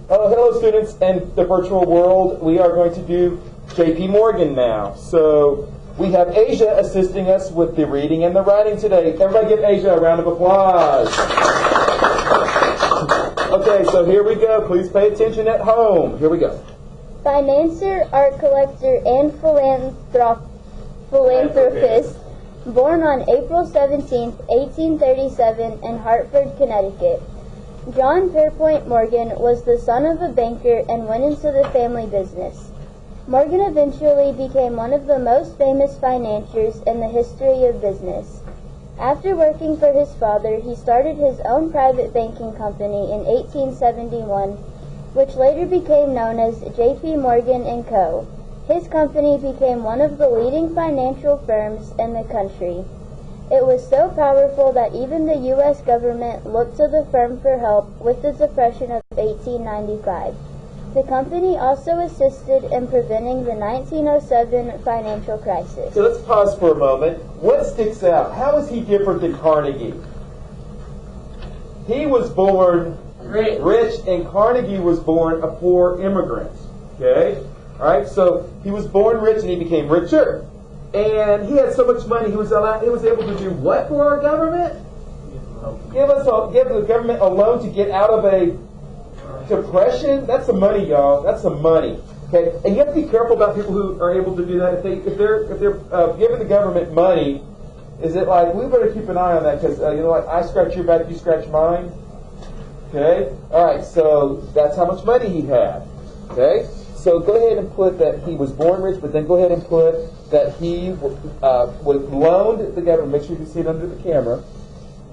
Hello students and the virtual world. We are going to do J.P. Morgan now. So we have Asia assisting us with the reading and the writing today. Everybody give Asia a round of applause. Okay, so here we go. Please pay attention at home. Here we go. Financier, art collector, and philanthropist, born on April 17, 1837 in Hartford, Connecticut. John Pierpont Morgan was the son of a banker and went into the family business. Morgan eventually became one of the most famous financiers in the history of business. After working for his father, he started his own private banking company in 1871, which later became known as J.P. Morgan & Co. His company became one of the leading financial firms in the country. It was so powerful that even the U.S. government looked to the firm for help with the Depression of 1895. The company also assisted in preventing the 1907 financial crisis. So let's pause for a moment. What sticks out? How is he different than Carnegie? He was born rich, and Carnegie was born a poor immigrant. Okay? All right, so he was born rich and he became richer. And he had so much money, he was able to do what for our government? Give the government a loan to get out of a depression. That's some money, y'all. That's some money. Okay, and you have to be careful about people who are able to do that. If they're giving the government money, is it like we better keep an eye on that because like I scratch your back, you scratch mine. Okay, all right. So that's how much money he had. Okay. So go ahead and put that he was born rich, but then go ahead and put that he was loaned the government. Make sure you can see it under the camera,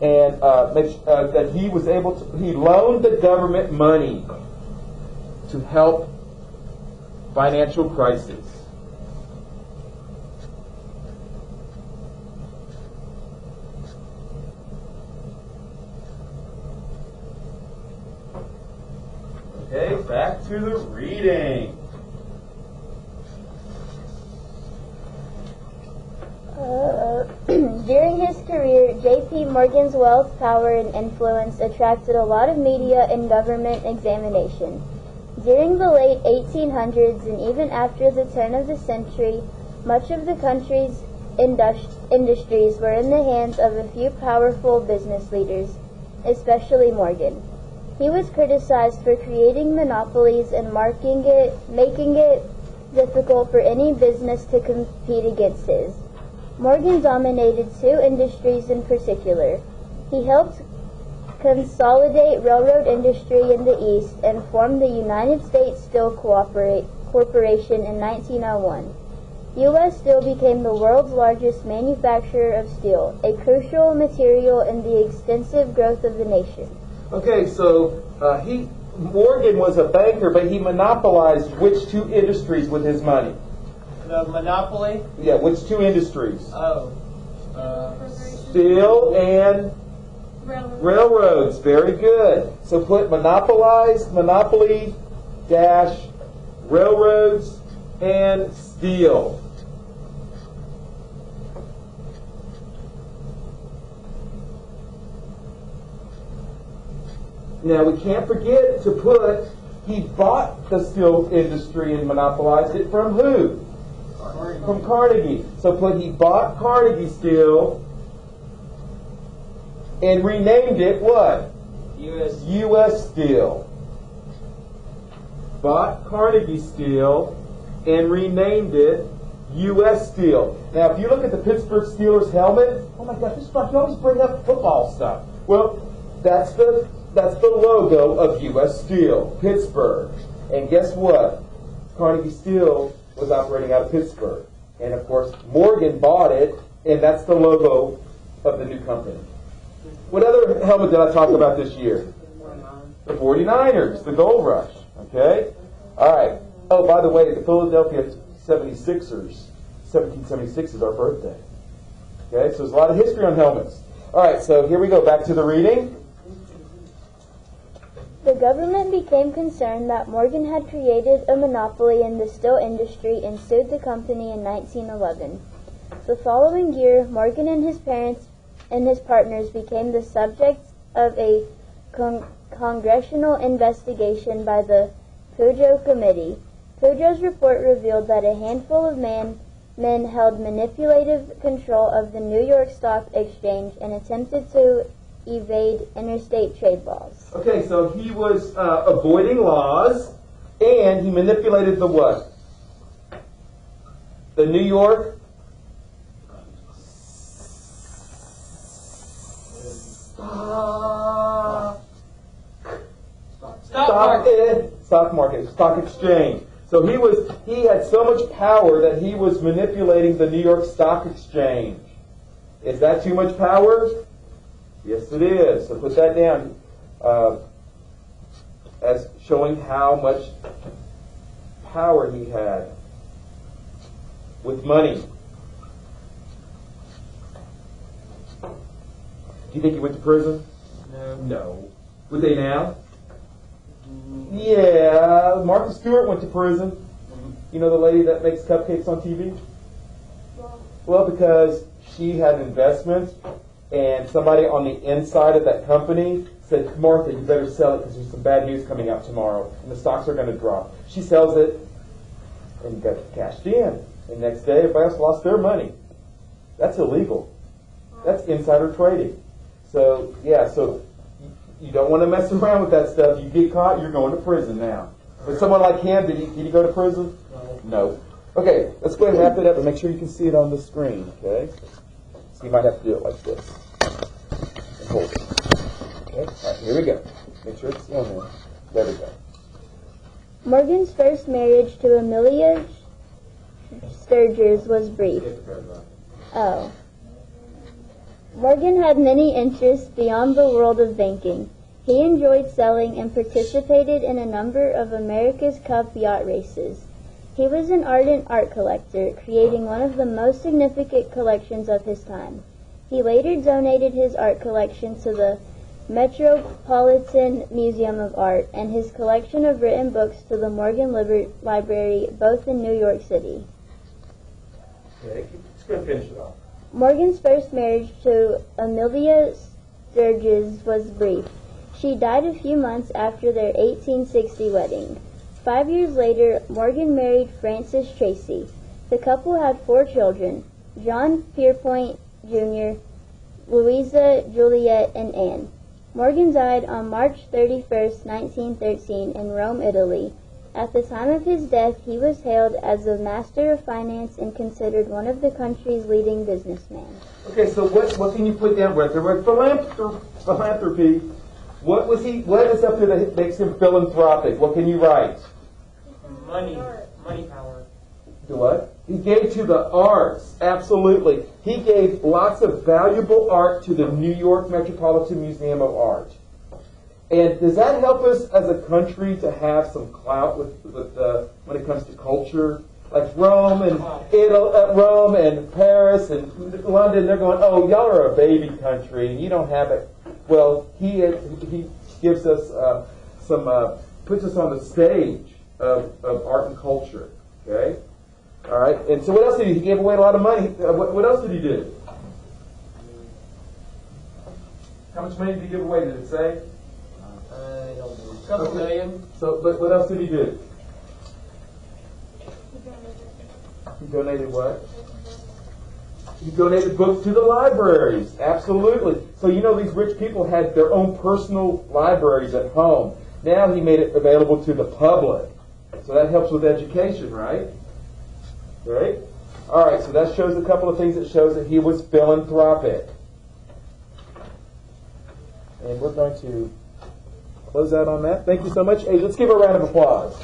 and that he was able to. He loaned the government money to help financial crisis. Okay, back to the reading. During his career, J.P. Morgan's wealth, power, and influence attracted a lot of media and government examination. During the late 1800s and even after the turn of the century, much of the country's industries were in the hands of a few powerful business leaders, especially Morgan. He was criticized for creating monopolies and making it difficult for any business to compete against his. Morgan dominated two industries in particular. He helped consolidate railroad industry in the East and formed the United States Steel Corporation in 1901. U.S. Steel became the world's largest manufacturer of steel, a crucial material in the extensive growth of the nation. Okay, so Morgan was a banker, but he monopolized which two industries with his money? The monopoly? Yeah, which two industries? Steel and railroads. Very good. So put monopoly dash railroads and steel. Now we can't forget to put he bought the steel industry and monopolized it from who? Carnegie. From Carnegie. So put he bought Carnegie Steel and renamed it what? U.S. Steel. Bought Carnegie Steel and renamed it U.S. Steel. Now if you look at the Pittsburgh Steelers helmet, oh my gosh, this stuff, you always bring up football stuff. Well, that's the logo of U.S. Steel, Pittsburgh. And guess what? Carnegie Steel was operating out of Pittsburgh. And of course, Morgan bought it, and that's the logo of the new company. What other helmet did I talk about this year? The 49ers, the Gold Rush. Okay? All right. Oh, by the way, the Philadelphia 76ers, 1776 is our birthday. Okay? So there's a lot of history on helmets. All right, so here we go. Back to the reading. The government became concerned that Morgan had created a monopoly in the steel industry and sued the company in 1911. The following year, Morgan and his parents and his partners became the subject of a congressional investigation by the Pujo Committee. Pujo's report revealed that a handful of men held manipulative control of the New York Stock Exchange and attempted to evade interstate trade laws. Okay, so he was avoiding laws, and he manipulated the what? The New York stock exchange. So he had so much power that he was manipulating the New York Stock Exchange. Is that too much power? Yes, it is. So put that down as showing how much power he had with money. Do you think he went to prison? No. Would they now? Yeah, Martha Stewart went to prison. You know the lady that makes cupcakes on TV? Well, because she had investments, and somebody on the inside of that company said, Martha, you better sell it because there's some bad news coming out tomorrow, and the stocks are going to drop. She sells it, and got cashed in. And next day, everybody else lost their money. That's illegal. That's insider trading. So, yeah, so you don't want to mess around with that stuff. You get caught, you're going to prison now. But someone like him, did he go to prison? No. Okay, let's go ahead and wrap it up and make sure you can see it on the screen, okay? So you might have to do it like this. And hold it. Okay, all right, here we go. Make sure it's on there. There we go. Morgan's first marriage to Amelia Sturgis was brief. Oh. Morgan had many interests beyond the world of banking. He enjoyed sailing and participated in a number of America's Cup yacht races. He was an ardent art collector, creating one of the most significant collections of his time. He later donated his art collection to the Metropolitan Museum of Art and his collection of written books to the Morgan Library, both in New York City. Okay, just going to finish it off. Morgan's first marriage to Amelia Sturgis was brief. She died a few months after their 1860 wedding. 5 years later, Morgan married Frances Tracy. The couple had 4 children, John Pierpont Jr., Louisa, Juliet, and Anne. Morgan died on March 31, 1913, in Rome, Italy. At the time of his death, he was hailed as a master of finance and considered one of the country's leading businessmen. Okay, so what can you put down with philanthropy? What is up there that makes him philanthropic? What can you write? Money power. Do what? He gave to the arts. Absolutely. He gave lots of valuable art to the New York Metropolitan Museum of Art. And does that help us as a country to have some clout with when it comes to culture? Like Rome and Paris and London, they're going, oh, y'all are a baby country and you don't have it. Well, he gives us puts us on the stage of art and culture. Okay, all right. And so what else did he? He gave away a lot of money. What else did he do? How much money did he give away? Did it say? I don't know. A couple million. So, but what else did he do? He donated what? He donated books to the libraries. Absolutely. So you know these rich people had their own personal libraries at home. Now he made it available to the public. So that helps with education, right? Right? All right, so that shows a couple of things that shows that he was philanthropic. And we're going to close out on that. Thank you so much. Hey, let's give her a round of applause.